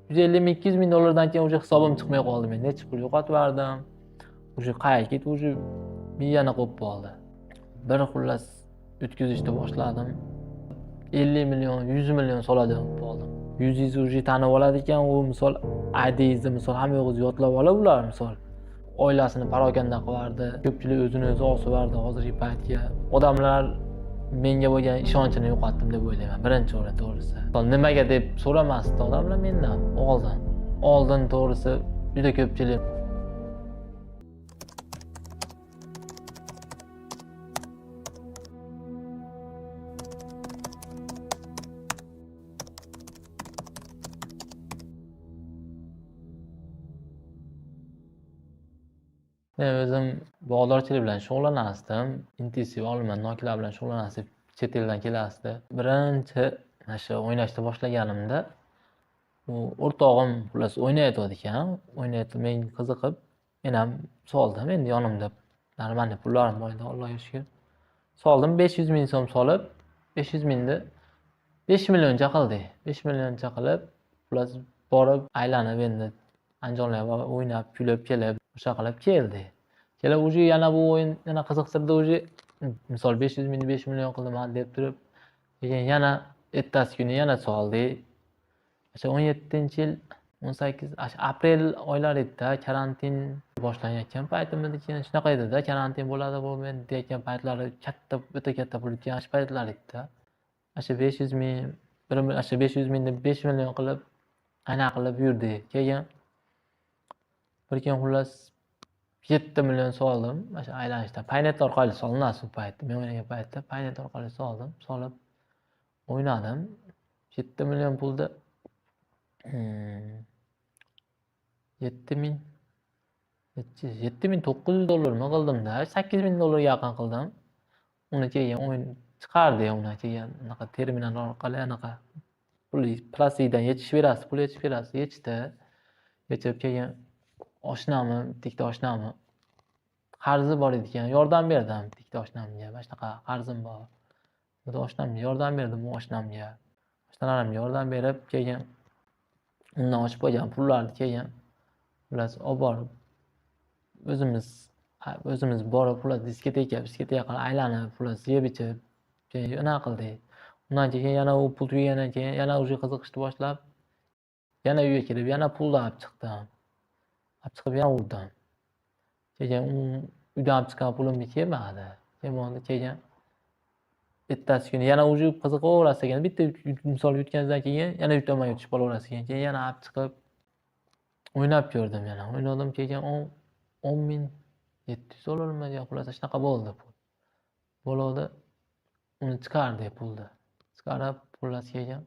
150 ming 200 ming dollardan keyin уже hisobim chiqmay qoldi. Men necha pul yo'qotib yubordim. Уже qayerga ketdi, уже miyani qo'yib qoldi. Bir xullas o'tkazishni boshladim. 50 million 100 million soladigan bo'lib qoldim. Yuzingizni уже tanib oladi ekan, u misol aydingizni misol hamma yo'g'ingizni yodlab oladi ular misol. Oilasini parokanda qilardi, ko'pchilik o'zini o'zi osib hozirgi paytga. Odamlar menga bo'lgan ishonchini yo'qotdim deb o'ylayman. Birinchi o'rinda to'g'risi. Nimaga deb so'ramasdi odamlar mendan oldin to'g'risi juda ko'pchilik. Men o'zim bog'dorchilik bilan shug'ullanardim. Intensiv olimlar nokilar bilan shug'ullanardim. Chet eldan kelasdi. Birinchi mana shu o'ynashni boshlaganimda u o'rtog'im xullas o'ynayotdi ekan. Men qiziqib, men ham soldim. Endi yonimda normalniy pullarim bor edi, Allohga shukr. Soldim 500 ming so'm solib, 500 mingni 5 millioncha qildik. 5 millioncha qilib, xullas borib aylanib endi anjomlarga o'ynab, kulib kelib, o'sha qilib keldi. Kelib уже yana bu o'yin yana qiziqtirdi уже misol 500 mingni 5 million qildim deb turib, keyin yana ertasi kuni yana soldik. O'sha 17-yil 18 aprel oylari edi, karantin boshlanayotgan paytimizda keyin shunaqa edi-da, karantin bo'ladi bo'lmaydi degan paytlari o'ta katta pul ketgan paytlar edi-da. O'sha 500 ming, o'sha 500 mingni 5 million qilib ana qilib yurdik. Keyin bir kun xullas 7 million soldim. O'sha aylanishda Paynet orqali solinadi u paytda. Men o'ynagan paytda Paynet orqali soldim. Solib o'ynadim. 7 million pulda 7900 dollarmi qildim-da. 8000 dollarga yaqin qildim. Uni keyin o'yin chiqardi, uni keyin unaqa terminal orqali anaqa pul plastidan yechib berasiz, pul yechib berasiz, yechdi. Yechib keyin bitta oshnamni qarzi bor ekan, yordam berdim bitta oshnamga. Mana shunaqa qarzim bor. Bitta oshnamga yordam berdim, oshnamga. Oshnalarimga yordam berib, keyin undan ochib qo'ygan pullarni keyin xullas olib borib o'zimiz borib xullas diskoteka qilib aylanib, xullas yeb ichib, keyin anaqa qildik. Undan keyin yana u pul tugagandan keyin yana уже qiziqishni boshlab, yana uyga kelib, yana pulni olib chiqdim. Olib chiqib yana urdim. Keyin uydan olib chiqqan pulimni kelmadi. Keyin ertasi kuni yana уже qiziqaverasiz ekan. Bitta misol yutgandan keyin yana yutaman yutishib qolaverasiz ekan. Keyin yana olib chiqib o'ynab ko'rdim yana. O'ynadim keyin 10,700 dollarmi yo xullas shunaqa bo'ldi pul. Bo'ldi. Uni chiqardik pulni. Chiqarib xullas keyin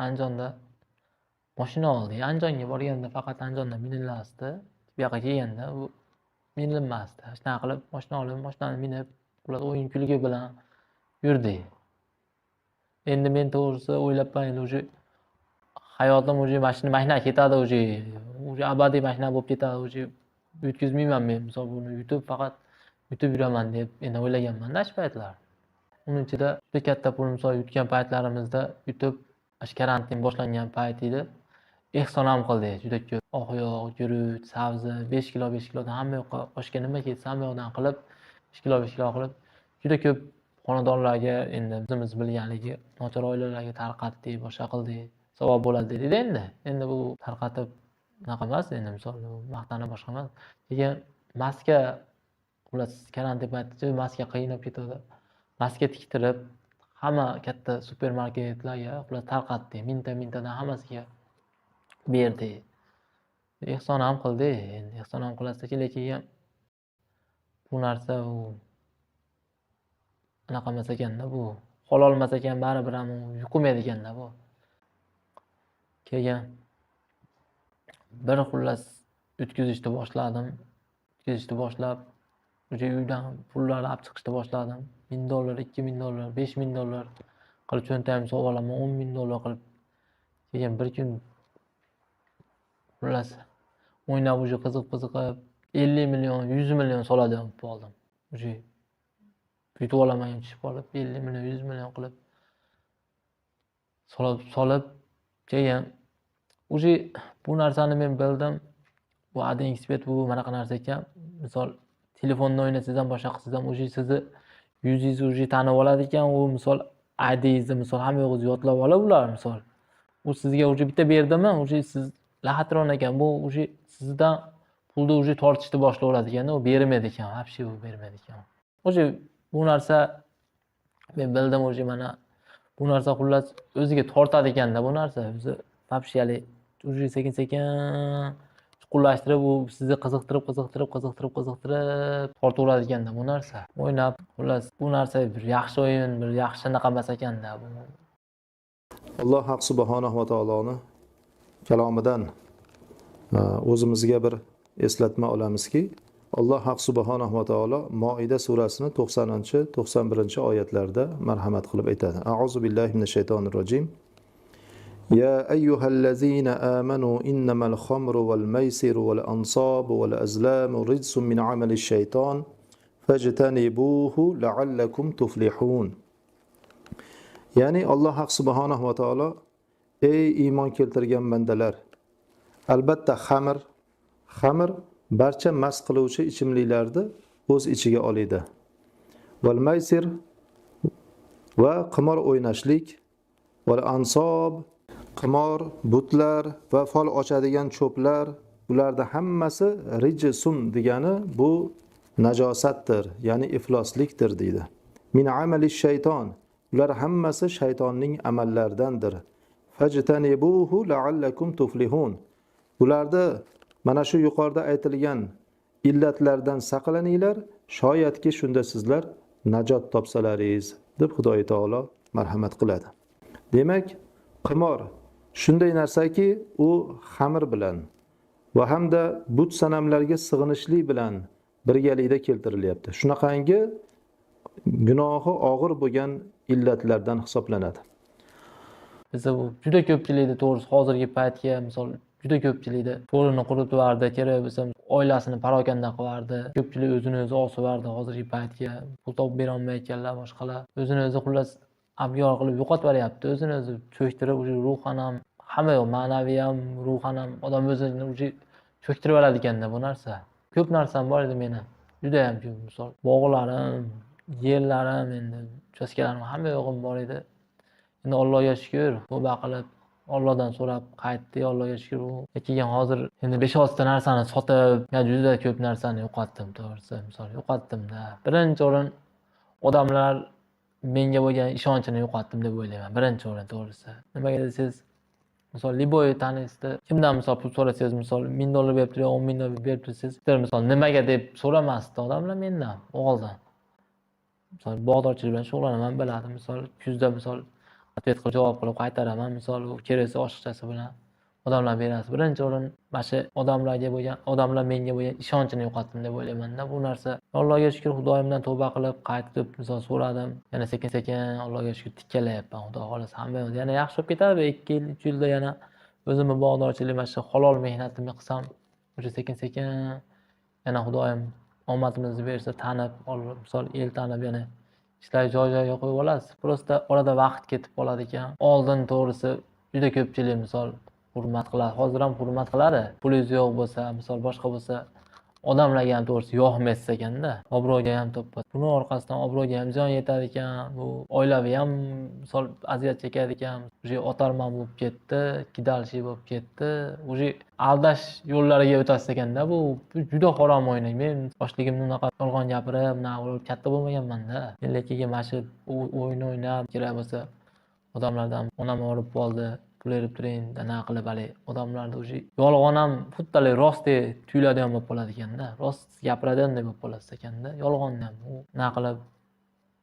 Andijonda mashina oldik. Andijonga borganda faqat Andijonda minilmasdi. Bu yoqqa kelganda u minilmasdi. Shunaqa qilib mashina olib, mashinani minib, xullas o'yin kulgi bilan yurdik. Endi men to'g'risi o'ylabman, уже hayotim уже mashina ketadi уже abadiy mashina bo'lib ketadi, уже yutkazmayman men. Misol buni faqat yutib yuraman deb endi o'ylaganman-da shu paytlar. Uning ichida juda katta pul misol yutgan paytlarimizda yutib, karantin boshlangan payt edi. Ehson ham qildik juda ko'p. Oq yog', guruch, sabzi, 5 kilodan hamma yoqqa oshga nima ketsa hamma yoqdan qilib 5 kilo qilib juda ko'p xonadonlarga endi o'zimiz bilganligi nochor oilalarga tarqatdik, boshqa qildik. Savob bo'ladi dedi endi bu tarqatib unaqa emas, endi misol maqtani boshqa emas. Keyin maska xullas karantin paytida maska qiynab ketadi. Maska tiktirib hamma katta supermarketlarga xullas tarqatdik. Mintadan hammasiga berdik. Ehson ham qildik. Endi ehson ham qilasa keyin bu narsa u anaqa emas ekanda, bu halol emas ekan, baribir ham yuqmaydi ekanda bu. Keyin bir xullas o'tkazishni boshladim. O'tkazishni boshlab, o'sha uydan pullarni olib chiqishni boshladim. 1000 dollar, 2000 dollar, 5000 dollar qilib cho'ntagimga solib olaman, 10,000 dollar qilib. Keyin bir kun xullas o'ynab o'sha qiziqib 50 million, 100 million soladigan bo'lib qoldim. O'sha yutib olaman yutishib qolib 50 million, 100 million qilib solib keyin Уже bu narsani men bildim. Bu adin ekspert bu manaqa narsa ekan. Misol telefonda o'ynasangiz ham boshqa qilsangiz ham уже sizni yuzingizni уже tanib oladi ekan. U misol IDingizni misol hamma yog'ingizni yodlab oladi ular misol. U sizga уже bitta berdimi, уже siz lahatron ekan. Bu уже sizdan pulni уже tortishni boshlayveradi ekan. U bermaydi ekan. Вообще u bermaydi ekan. Уже bu narsa men bildim уже mana bu narsa xullas o'ziga tortadi ekanda bu narsa. O'zi вообще уже sekin-sekin chuqurlashtirib, u sizni qiziqtirib tortaveradi ekanda bu narsa. O'ynab, xullas bu narsa bir yaxshi o'yin, bir yaxshi naqa emas ekanda bu. Alloh haq subhanahu va taoloni kalomidan o'zimizga bir eslatma olamizki, Alloh haq subhanahu va taolo Moida surasini 90-91 oyatlarda marhamat qilib aytadi. A'uzu billahi minash shaytonir rojim. يا أيها الذين آمنوا إنما الخمر والميسر والأنصاب والأزلام رجس من عمل الشيطان فاجتنبوه لعلكم تفلحون. Ya'ni Alloh haq subhanahu va taolo ey iymon keltirgan bandalar, albatta xamir barcha mast qiluvchi ichimliklarni o'z ichiga oladi. Val maysir va qimor o'ynashlik, val ansob qimor, butlar va fol ochadigan cho'plar, ularda hammasi rijsun degani bu najosatdir, ya'ni ifloslikdir deydi. Min amali shayton, ular hammasi shaytonning amallaridandir. Fajtanibuhu la'allakum tuflihun. Ularda mana shu yuqorida aytilgan illatlardan saqlaninglar, shoyatki shunda sizlar najot topsalaringiz, deb Xudoy taolo marhamat qiladi. Demak, qimor shunday narsaki, u xamir bilan va hamda but sanamlarga sig'inishlik bilan birgalikda keltirilyapti. Shunaqangi gunohi og'ir bo'lgan illatlardan hisoblanadi. Bizda bu juda ko'pchilikda to'g'risi hozirgi paytga misol juda ko'pchilikda to'rini quritvardi, kerak bo'lsa oilasini parokanda qilardi. Ko'pchilik o'zini o'zi osuvardi hozirgi paytga. Pul topib bera olmayotganlar, boshqalar o'zini o'zi xullas abyor qilib yo'qotib beryapti. O'zini o'zi cho'ktirib, ruhan ham, hamma yo'q, ma'naviy ham, ruhan ham odam o'zini cho'ktirib oladi ekanda bu narsa. Ko'p narsam bor edi meni. Juda ham ko'p, misol bog'larim, yerlarim, endi uchastkalarim hamma yo'g'im bor edi. Endi Allohga shukr, tavba qilib Allohdan so'rab qaytdi, Allohga shukr. Keyin hozir endi 5-6 ta narsani sotib, juda ko'p narsani yo'qotdim, to'g'risi. Misol yo'qotdim-da. Birinchi o'rin odamlar menga bo'lgan ishonchini yo'qotdim deb o'ylayman. Birinchi o'rin, to'g'risi. Nimaga desangiz, misol Liboy tanisda kimdan misol pul so'rasangiz, misol $1000 berib turib, 10 ming dollar berib tursangiz, misol nimaga deb so'ramasdi odamlar mendan, o'g'ildan. Misol bog'dorchilik bilan shug'ullanaman, biladi. Misol kuzda misol atvet qilib javob qilib qaytaraman. Misol u keraksa oshiqchasi bilan odamlar berasiz. Birinchi o'rin mana shu odamlar menga bo'lgan ishonchini yo'qotdim deb o'ylayman-da. Bu narsa Allohga shukr, Xudoyimdan tavba qilib qaytib misol so'radim. Yana sekin-sekin Allohga shukr tikkalayapman. Xudo xolasa hamma yana yaxshi bo'lib ketadi. 2 yil, 3 yilda yana o'zimni bog'dorchilik mana shu halol mehnatimni qilsam, o'sha sekin-sekin yana Xudoyim omadimizni bersa tanib, misol el tanib yana ishlar joy-joyiga qo'yib olasiz. Prosta orada vaqt ketib qoladi ekan. Oldin to'g'risi juda ko'pchilik misol hurmat qiladi. Hozir ham hurmat qiladi. Pulingiz yo'q bo'lsa, misol boshqa bo'lsa, odamlarga ham to'g'risi yoqmaysiz ekanda. Obro'ga ham topadi. Buni orqasidan obro'ga ham ziyon yetadi ekan. Bu oilaviy ham misol aziyat chekadi ekan. O'sha otarman bo'lib ketdi, kidalshi bo'lib ketdi. O'sha aldash yo'llariga o'tasiz ekanda. Bu juda harom o'yin. Men yoshligimda unaqa yolg'on gapirib, katta bo'lmaganman-da. Lekin mana shu o'yin o'ynab, kerak bo'lsa odamlardan onam olib qoldi, pul berib turing, nima qilib hali odamlarni o'sha yolg'on ham xuddi rostdek tuyuladigan bo'lib qoladi ekanda. Rost gapiradigandek bo'lib qolasiz ekanda. Yolg'onni ham u nima qilib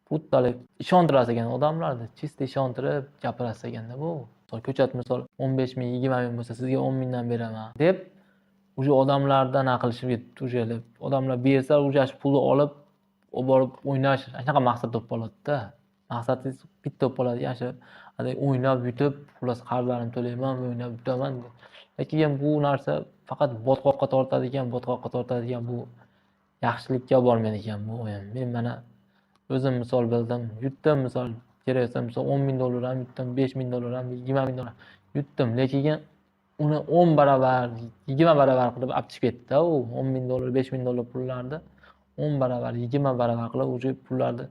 xuddi ishontirasiz ekan odamlarni, chista ishontirib gapirasiz ekanda bu. Misol ko'chat misol 15 ming, 20 ming bo'lsa, sizga 10 mingdan beraman deb o'sha odamlardan aqlishib ketdi. O'sha odamlar bersa, o'sha pulni olib borib o'ynash, shunaqa maqsad bo'lib qoladi-da. Maqsadingiz bitta bo'lib qoladi. Yaxshi, o'ynab yutib, xullas qarzlarimni to'layman, o'ynab yutaman. Lekin bu narsa faqat botqoqqa tortadigan bu yaxshilikka bormaydi ekan bu o'yin. Men mana o'zim misol bildim, yutdim misol, keraksa misol $10 ming ham yutdim, $5 ming ham, $20 ming yutdim. Lekin uni 10 barobar, 20 barobar qilib olib chiqib ketdi u $10,000, $5,000 pullarni 10 barobar, 20 barobar qilib o'sha pullarni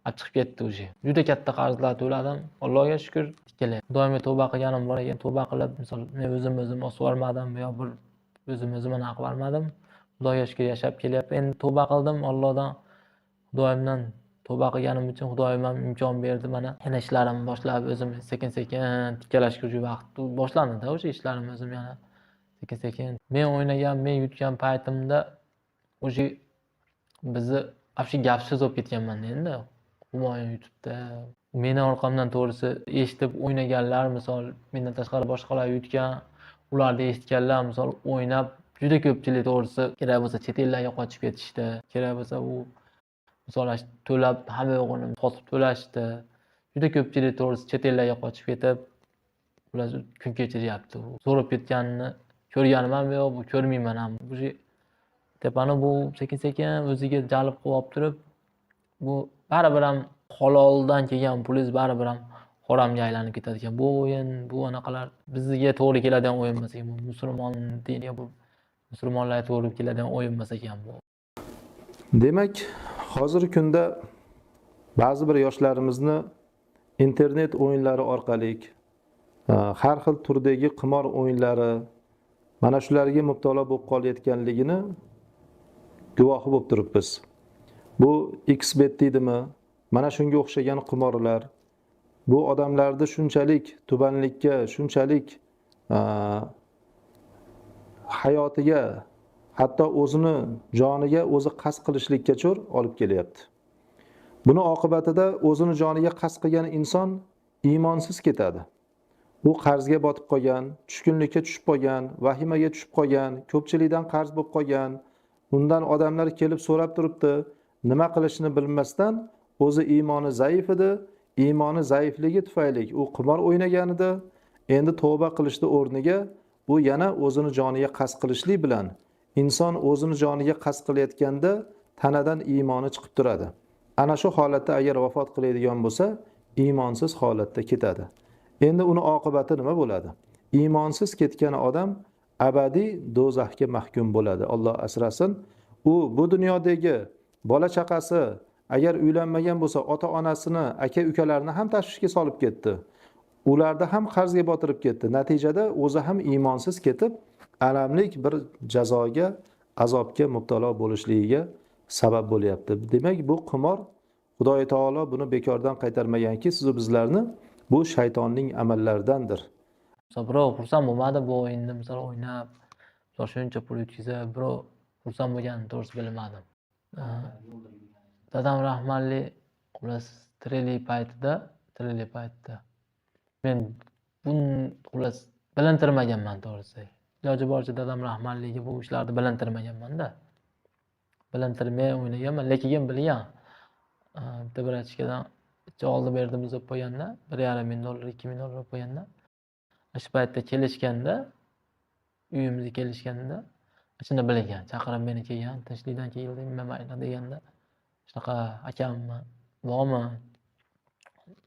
olib chiqib ketdi o'sha. Juda katta qarzlar to'ladim. Allohga shukr kelyapti. Doimiy tavba qilganim bor ekan, tavba qilib, misol men o'zim osvormadim yo bir o'zim aniq qilmadim. Xudoga shukr yashab kelyapti. Endi tavba qildim Allohdan, Xudoyimdan tavba qilganim uchun Xudoyim ham imkon berdi. Mana yana ishlarimni boshlab o'zim sekin-sekin tikkalashga o'sha vaqt boshlandi-da o'sha ishlarim o'zim yana sekin-sekin. Men o'ynagan, men yutgan paytimda o'sha bizni afshi gapsiz bo'lib ketganman endi. Humoyun YouTube'da meni orqamdan to'g'risi eshitib o'ynaganlar, misol mendan tashqari boshqalar yutgan, ularni eshitganlar misol o'ynab juda ko'pchilik to'g'risi kerak bo'lsa chet ellarga qochib ketishdi, kerak bo'lsa u misol to'lab hamma yo'g'ini sotib to'lashdi. Juda ko'pchilik to'g'risi chet ellarga qochib ketib ular kun kechiryapti. Zo'rib ketganini ko'rganim ham yo'q, bu ko'rmayman ham. Bu tepani bu sekin-sekin o'ziga jalb qilib olib turib, bu baribir ham haloldan kelgan pulingiz baribir ham haromga aylanib ketadi ekan. Bu o'yin, bu anaqalar bizga to'g'ri keladigan o'yin emas ekan. Bu musulmon diniga, bu musulmonlarga to'g'ri keladigan o'yin emas ekan bu. Demak, hozirgi kunda ba'zi bir yoshlarimizni internet o'yinlari orqali har xil turdagi qimor o'yinlari mana shularga mubtalo bo'lib qolayotganligini guvohi bo'lib turibmiz. Bu XBet deydimi? Mana shunga o'xshagan qimorlar bu odamlarni shunchalik tubanlikka, shunchalik hayotiga, hatto o'zini joniga o'zi qasd qilishlikka olib kelyapti. Buni oqibatida o'zini joniga qasd qilgan inson iymonsiz ketadi. U qarzga botib qolgan, tushkunlikka tushib qolgan, vahimaga tushib qolgan, ko'pchilikdan qarz bo'lib qolgan. Undan odamlar kelib so'rab turibdi, nima qilishni bilmasdan o'zi iymoni zaif edi. Iymoni zaifligi tufayli u qimor o'ynagan edi. Endi tavba qilishni o'rniga u yana o'zini joniga qasd qilishlik bilan inson o'zini joniga qasd qilayotganda tanadan iymoni chiqib turadi. Ana shu holatda agar vafot qiladigan bo'lsa, iymonsiz holatda ketadi. Endi uni oqibati nima bo'ladi? Iymonsiz ketgan odam abadiy do'zaxga mahkum bo'ladi. Alloh asrasin. U bu dunyodagi bola chaqasi agar uylanmagan bo'lsa, ota-onasini, aka-ukalarini ham tashvishga solib ketdi. Ularda ham qarzga botirib ketdi. Natijada o'zi ham iymonsiz ketib, alamlik bir jazoga, azobga mubtalo bo'lishligiga sabab bo'lyapti. Demak, bu qimor Xudoy taolo buni bekordan qaytarmaganki, siz bizlarni bu shaytonning amallaridandir. Birov xursand bo'lmadi bu o'yinni misol o'ynab, shuncha pul yutkazib, birov xursand bo'lganini to'g'risi bilmadim. Dadam rahmatli xullas tirili paytida men buni xullas bilintirmaganman to'g'risi. Iloji boricha dadam rahmatligi bu ishlarni bilintirmaganman-da. Bilintirmay o'ynaganman, lekin bilgan. Bitta birachkadan oldi berdim deb qo'yganda, $1,500, $2,000 qo'yganda, shu paytda kelishganda, uyimizga kelishganda, shuni bilgan, chaqirib meni kelgan, tinchlikdan keldim, mayli deganda, shunaqa akammi, bormi?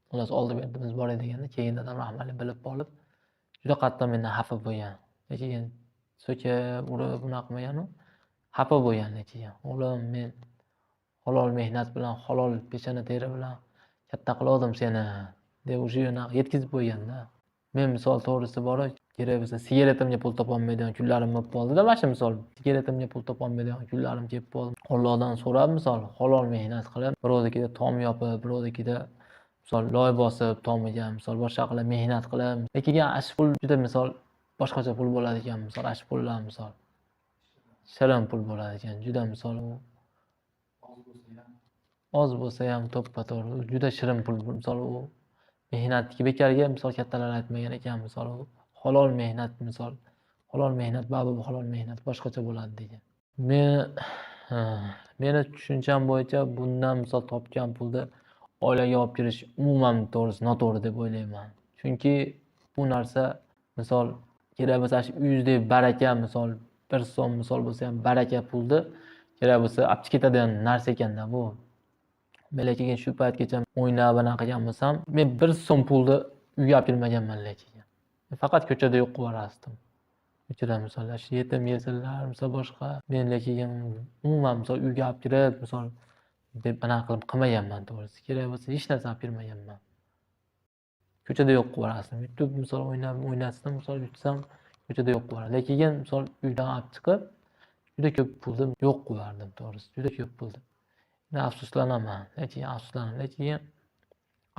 Xullas oldi berdimiz bor edi deganda, keyin dadam rahmatli bilib qolib, juda qattiq mendan xafa bo'lgan. Keyin so'kib, urib, bunaqa qilmagan-u, xafa bo'lgan keyin. O'g'lim, men halol mehnat bilan, halol peshona teri bilan katta qildim seni deb o'sha yo'naqa yetkazib qo'yganda. Men misol to'g'risi bor, kerak bo'lsa sigaretimga pul topolmaydigan kunlarim bo'lib qoldi-da, mana shu misol sigaretimga pul topolmaydigan kunlarim kelib qoldi. Allohdan so'rab misol halol mehnat qilib, birovnikida tom yopib, birovnikida misol loy bosib, tomiga misol boshqa qilib mehnat qilib, lekin ash pul juda misol boshqacha pul bo'ladi ekan, misol ash pullar misol shirin pul bo'ladi ekan, juda misol oz bo'lsa ham to'ppa-to'g'ri, juda shirin pul misol u mehnatga bekarga misol kattalar aytmagan ekan, misol halol mehnat misol halol mehnat babu halol mehnat boshqacha bo'ladi degan. Meni tushuncham bo'yicha bundan misol topgan pulni oilaga olib kirish umuman to'g'risi noto'g'ri deb o'ylayman. Chunki bu narsa misol kerak bo'lsa uyingizda baraka misol 1 so'm misol bo'lsa ham baraka pulni kerak bo'lsa olib ketadigan narsa ekanda bu. Men lekin shu paytgacha o'ynab qilgan bo'lsam, men 1 so'm pulni uyga olib kelmaganman lekin. Faqat ko'chada yo'q qilib yuborasdim. ko'chada misol shu yetim yesirlar misol boshqa men lekin umuman misol uyga olib kirib misol deb anaqa qilib qilmaganman to'g'risi. Kerak bo'lsa hech narsa olib bermaganman. Ko'chada yo'q qilib yuborasizdim. YouTube misol o'ynatsam misol yutsam ko'chada yo'q qilib yuboradi. Lekin misol uydan olib chiqib juda ko'p pulni yo'q qilib yubordim to'g'risi. Juda ko'p pulni. Endi afsuslanaman. Lekin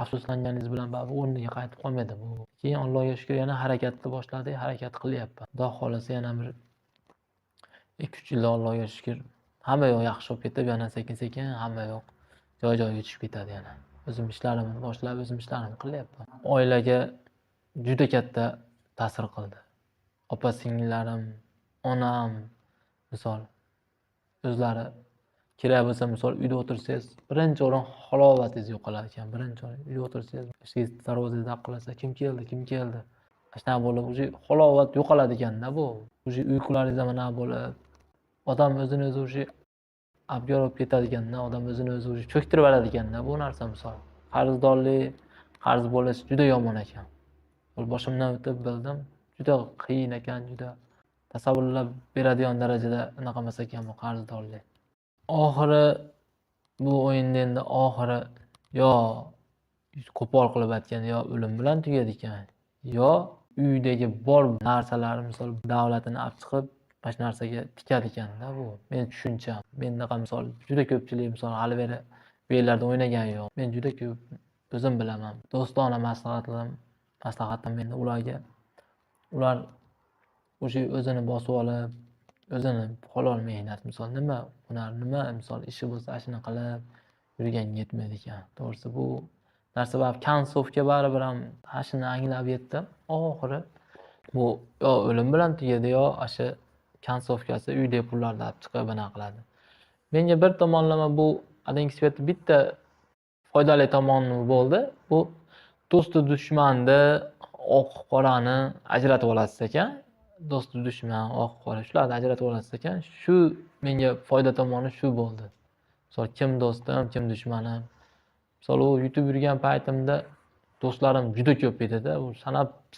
afsuslanganingiz bilan baribir o'rniga qaytib qolmaydi bu. Keyin Allohga shukr yana harakatni boshladik, harakat qilyapman. Xudo xolasa yana bir 2-3 yilda Allohga shukr hamma yoq yaxshi bo'lib ketib, yana sekin-sekin hamma yoq joy-joyiga tushib ketadi yana. O'zim ishlarimni boshlab, o'zim ishlarimni qilyapman. Oilaga juda katta ta'sir qildi. Opa-singillarim, onam misol o'zlari kerak bo'lsa misol uyda o'tirsangiz, birinchi o'rin halovatingiz yo'qolar ekan. Birinchi o'rin uyda o'tirsangiz, eshingiz darvozangizni taqilasa, kim keldi? Shunaqa bo'lib, o'sha halovat yo'qoladi ekanda bu. O'sha uyqularingiz ham anaqa bo'lib, odam o'zini o'zi o'sha abgor bo'lib ketadi ekanda, odam o'zini o'zi o'sha cho'ktirib oladi ekanda bu narsa misol. Qarzdorlik, qarz bo'lish juda yomon ekan. Boshimdan o'tib bildim, juda qiyin ekan, juda tasavvurlab beradigan darajada anaqa emas ekan bu qarzdorlik. Oxiri bu o'yinda endi oxiri yo qo'pol qilib aytganda yo o'lim bilan tugadi ekan, yo uydagi bor narsalar misol davlatini olib chiqib mana shu narsaga tikadi ekanda bu. Men tushuncham. Mendaqa misol juda ko'pchilik misol hali beri bu yerlarda o'ynagan yo'q. Men juda ko'p o'zim bilaman. Do'stona maslahatim endi ularga. Ular o'sha o'zini bosib olib, o'zini halol mehnat misol nima hunar, nima misol ishi bo'lsa shuni qilib yurganga yetmaydi ekan. To'g'risi bu narsa baribir kontsovka baribir ham shuni anglab yetdim. Oxiri bu yo o'lim bilan tugadi yo o'sha kontsovkasi uydagi pullarni olib chiqib anaqa qiladi. Menga bir tomonlama bu adingi svetda bitta foydali tomoni bo'ldi. Bu do'sti dushmanni, oq qorani ajratib olasiz ekan. Do'sti dushman, oq qora shularni ajratib olasiz ekan. Shu menga foyda tomoni shu bo'ldi. Misol kim do'stim, kim dushmanim. Misol u YouTube yurgan paytimda do'stlarim juda ko'p edi-da. U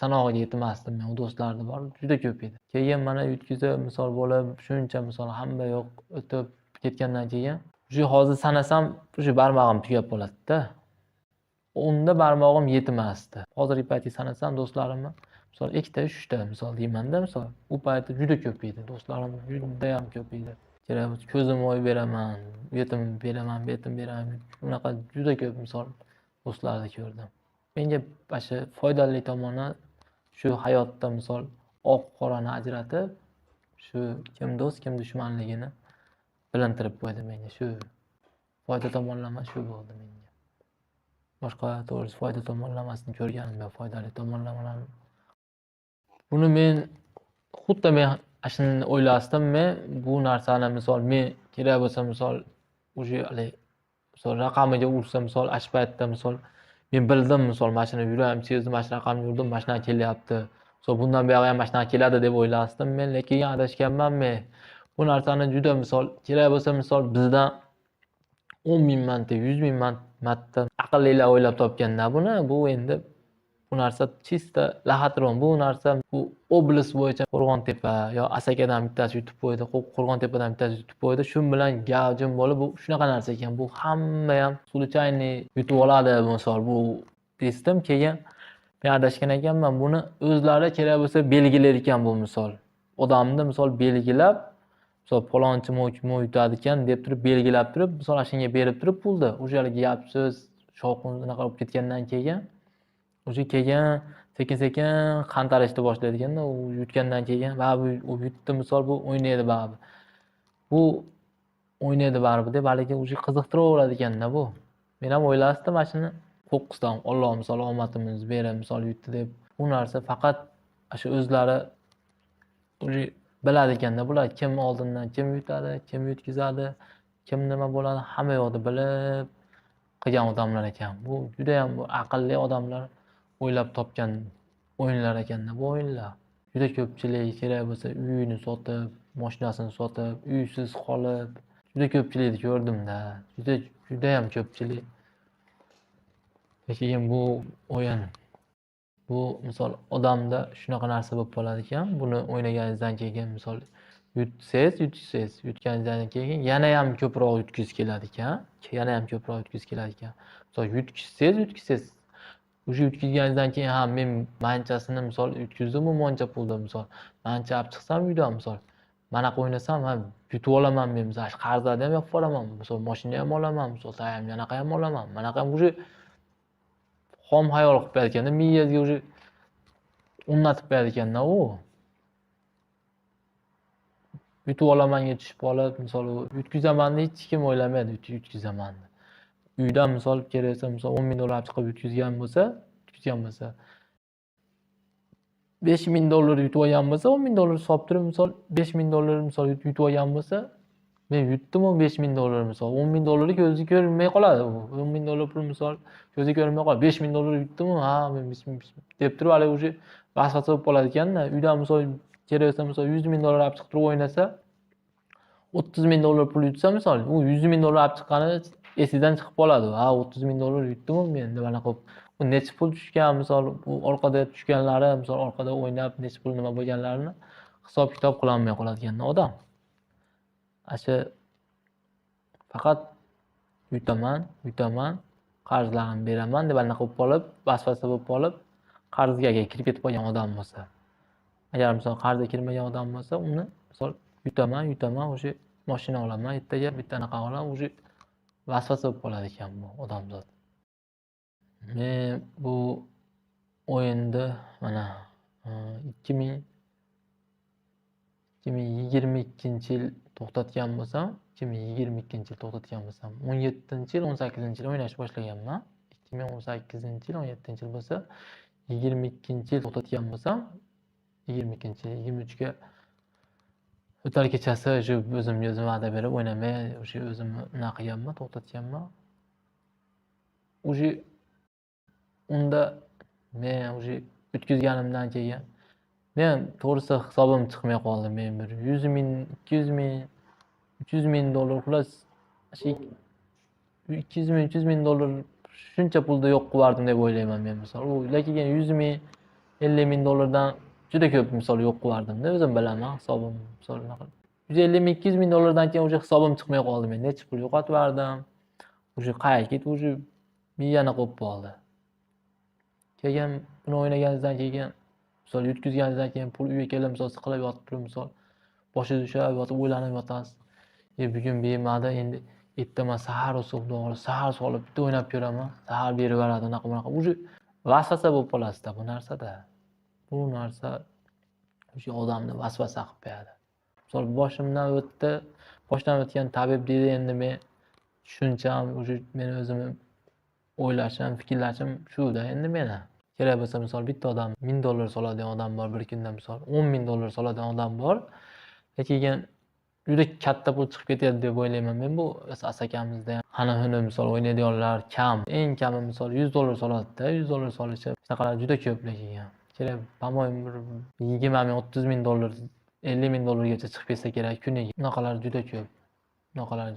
sanog'iga yetmasdim men. U do'stlarni bor, juda ko'p edi. Keyin mana yutkizib misol bo'lib, shuncha misol hamma yo'q o'tib ketgandan keyin shu hozir sanasam shu barmog'im tugab qoladi-da. Unda barmog'im yetmasdi. Hozirgi paytda sanasam do'stlarimni misol 2ta, 3ta misol deyman-da misol. U paytda juda ko'p edi. Do'stlarim juda ham ko'p edi. Kerak bo'lsa ko'zim oy beraman, betim beraman. Unaqa juda ko'p misol do'stlarni ko'rdim. Menga shu foydali tomoni shu hayotda misol oq qorani ajratib, shu kim do'st, kim dushmanligini bilintirib qo'ydi menga. Shu foyda tomonlama shu bo'ldi menga. Boshqa to'g'risi foyda tomonlamasini ko'rganim yo'q, foydali tomonlamalarni. Buni men xuddi men shuni o'ylasdim, men bu narsani misol men kerak bo'lsa misol o'sha misol raqamiga ursa misol ash paytda misol men bildim misol mashina yurayim, sezdim mashina raqamni yurdim, mashina kelyapti. Misol bundan buyog'i ham mashina keladi deb o'ylasdim men, lekin adashganman men. Bu narsani juda misol kerak bo'lsa misol bizdan 10,000 marta, 100,000 marta aqllilar o'ylab topganda buni, bu endi bu narsa chista lahatron. Bu narsa bu oblast bo'yicha Qo'rg'ontepa yo Asakadan bittasi yutib qo'ydi, Qo'rg'ontepadan bittasi yutib qo'ydi. Shu bilan gavjum bo'lib, bu shunaqa narsa ekan. Bu hamma ham случайный yutib oladi misol bu desdim. Keyin men adashgan ekanman. Buni o'zlari kerak bo'lsa belgilar ekan bu misol. Odamni misol belgilab, misol palonchi mo yutadi ekan deb turib belgilab turib, misol shunga berib turib pulni. O'shalarga gap so'z shovqin unaqa bo'lib ketgandan keyin o'sha keyin sekin-sekin qantarishni boshlaydi ekanda, u yutgandan keyin baribir u yutdi misol bu o'ynaydi baribir. Bu o'ynaydi baribir deb haligi o'sha qiziqtiraveradi ekanda bu. Men ham o'ylasdim mana shuni qo'qqisdan Alloh misol omadimizni berib misol yutdi deb. Bu narsa faqat o'sha o'zlari o'sha biladi ekanda, bular kim oldindan kim yutadi, kim yutkazadi, kim nima bo'ladi, hamma yo'qni bilib qilgan odamlar ekan. Bu juda ham aqlli odamlar o'ylab topgan o'yinlar ekanda bu o'yinlar. Juda ko'pchilik kerak bo'lsa uyini sotib, mashinasini sotib, uysiz qolib, juda ko'pchilikni ko'rdim-da. Juda ham ko'pchilik. Lekin bu o'yin Bu misol odamda shunaqa narsa bo'lib qoladi ekan. Buni o'ynaganingizdan keyin misol yutganingizdan keyin yana ham ko'proq yutgisi keladi ekan. Misol yutkizsangiz o'sha yutkizganingizdan keyin ham men manchasini misol yutkizdim muncha pulda misol mancha olib chiqsam uydan misol manaqa o'ynasam ha yutib olaman men misol qarzlarni ham yopib olaman misol mashina ham olaman misol anaqa ham olaman manaqa ham o'sha xom xayol qilib qo'yadi ekanda miyangizga o'sha o'rnatib qo'yadi ekanda u yutib olamanga tushib qolib misol yutkazamanni hech kim o'ylamaydi yutkazamanni uydan misol keraksa misol 10 ming dollar olib chiqib yutkazgan bo'lsa 5 ming dollar yutib olgan bo'lsa 10 ming dollar solib turib misol 5 ming dollar misol yutib olgan bo'lsa men yutdimu 5 ming dollar misol 10 ming dollari ko'ziga ko'rinmay qoladi u 10 ming dollar pul misol ko'ziga ko'rinmay qoladi 5 ming dollar yutdimu ha men 5 ming deb turib hali o'sha vasvasa bo'lib qoladi ekanda uydan misol keraksa misol 100 ming dollar olib chiqib turib o'ynasa 30 ming dollar pul yutsa misol u 100 ming dollar olib chiqqani esidan chiqib qoladi ha 30 ming dollar yutdimu men deb anaqa u necha pul tushgan misol u orqada tushganlari misol orqada o'ynab necha pul nima bo'lganlarini hisob kitob qilolmay qoladi ekanda odam shu faqat yutaman qarzlarimni beraman deb anaqa bo'lib qolib vasvasa bo'lib qolib qarzga kirib ketib qolgan odam bo'lsa agar misol qarzga kirmagan odam bo'lsa uni misol yutaman o'sha mashina olaman ertaga bitta anaqa olaman o'sha vasvasa bo'lib qoladi ekan bu odamzod men bu o'yinni mana 2022 yil to'xtatgan bo'lsam 2022 yil to'xtatgan bo'lsam 17 yil 18 yil o'ynashni boshlaganman 2018 yil 17 yil bo'lsa 22 yil to'xtatgan bo'lsam 23 ga o'tar kechasi shu o'zimga o'zim va'da berib o'ynamay o'sha o'zimni unaqa qilganman to'xtatganman o'sha unda men o'sha o'tkazganimdan keyin men to'g'risi hisobim chiqmay qoldi men bir 100 ming 200 ming 300 ming dollar xullas 200 ming 300 ming dollar shuncha pulda yo'q qilardim deb o'ylayman men misol u lekin 100 ming 50 ming dollardan juda ko'p misol yo'q qilardimda o'zim bilaman hisobim misol 150 ming 200 ming dollardan keyin o'sha hisobim chiqmay qoldi men necha pul yo'qotib yubordim o'sha qayerga ketib o'sha miyani qo'yib qoldi keyin buni o'ynaganingizdan keyin misol yutkazganingizdan keyin pul uyga kelib misol siqilib yotib turib misol boshingiz ushlab yotib o'ylanib yotasiz bugun bermadi endi ertaman sahar solib bitta o'ynab ko'raman sahar berib yuboradi unaqa bunaqa уже vasvasa bo'lib qolasizda bu narsada bu narsa o'sha odamni vasvasa qilib qo'yadi misol boshimdan o'tgan tabib deydi endi men tushuncham уже meni o'zimni o'ylashim fikrlashim shuda endi meni kerak bo'lsa misol bitta odam 1000 dollar soladigan odam bor bir kunda misol 10 ming dollar soladigan odam bor lekin juda katta pul chiqib ketadi deb o'ylayman men bu asakamizda ham huni misol o'ynaydiganlar kam eng kami misol 100 dollar soladida 100 dollar solishi shunaqalar juda ko'p lekin kerak по-моему bir 20 ming 30 ming dollar 50 ming dollargacha chiqib ketsa kerak kuniga bunaqalar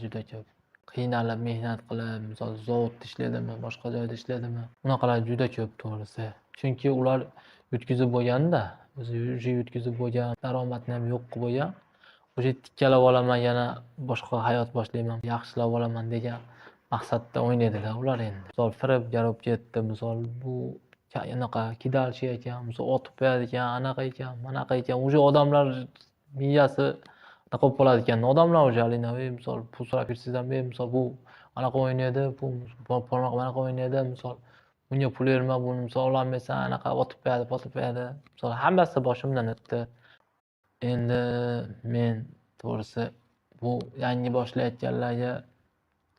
juda ko'p qiynalib mehnat qilib misol zavodda ishlaydimi boshqa joyda ishlaydimi bunaqalar juda ko'p to'g'risi chunki ular yutkazib bo'lganda o'zi yutkazib bo'lgan daromadni ham yo'q qilib bo'lgan o'sha tikkalab olaman yana boshqa hayot boshlayman yaxshilab olaman degan maqsadda o'ynaydida ular endi misol firibgar bo'lib ketdi misol bu anaqa kidalchi ekan misol otib qo'yadi ekan anaqa ekan manaqa ekan o'sha odamlar miyasi anaqa bo'lib qoladi ekan odamlar уже misol pul so'rab bersangiz ham misol bu anaqa o'ynaydi bu manaqa o'ynaydi misol bunga pul berma buni misol ololmaysan anaqa otib qo'yadi misol hammasi boshimdan o'tdi endi men to'g'risi bu yangi boshlayotganlarga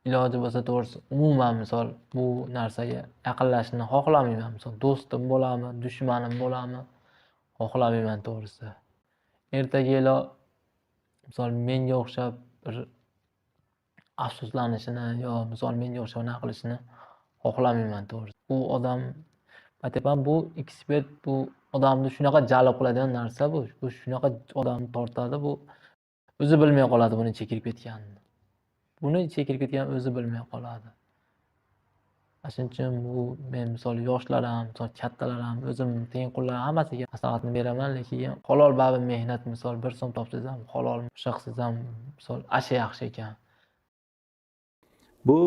iloji bo'lsa to'g'risi umuman misol bu narsaga yaqinlashishni xohlamayman misol do'stim bo'ladimi dushmanim bo'ladimi xohlamayman to'g'risi ertaga misol menga o'xshab bir afsuslanishini yo misol menga o'xshab nima qilishini xohlamayman to'g'risi bu odam aytyapman bu ekspert bu odamni shunaqa jalb qiladigan narsa bu shunaqa odamni tortadi bu o'zi bilmay qoladi buni chekirib ketganini o'zi bilmay qoladi Shuning uchun bu men misol yoshlar ham, misol kattalar ham, o'zim tengqurlar hammasiga maslahatni beraman, lekin halol babi mehnat misol 1 so'm topsangiz ham halol o'sha qilsangiz ham misol asha yaxshi ekan. Bu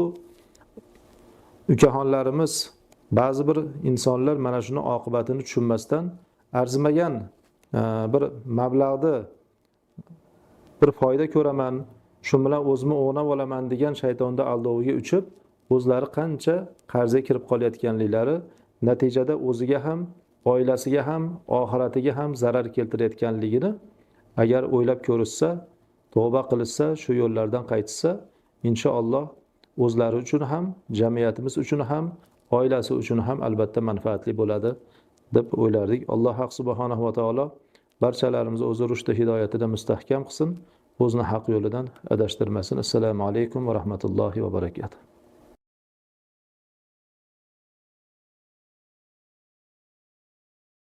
ukaxonlarimiz ba'zi bir insonlar mana shuni oqibatini tushunmasdan arzimagan bir mablag'ni bir foyda ko'raman, shu bilan o'zimni o'nab olaman degan shaytonda aldoviga uchib, o'zlari qancha qarzga kirib qolayotganliklari, natijada o'ziga ham, oilasiga ham, oxiratiga ham zarar keltirayotganligini agar o'ylab ko'rishsa, tavba qilishsa, shu yo'llardan qaytsa, inshaalloh o'zlari uchun ham, jamiyatimiz uchun ham, oilasi uchun ham albatta manfaatli bo'ladi deb o'ylardik. Alloh subhanahu va taolo barchalarimizni o'zi rushdi hidoyatida mustahkam qilsin, o'zini haq yo'lidan adashtirmasin. Assalomu alaykum va rahmatullohi va barakatuh.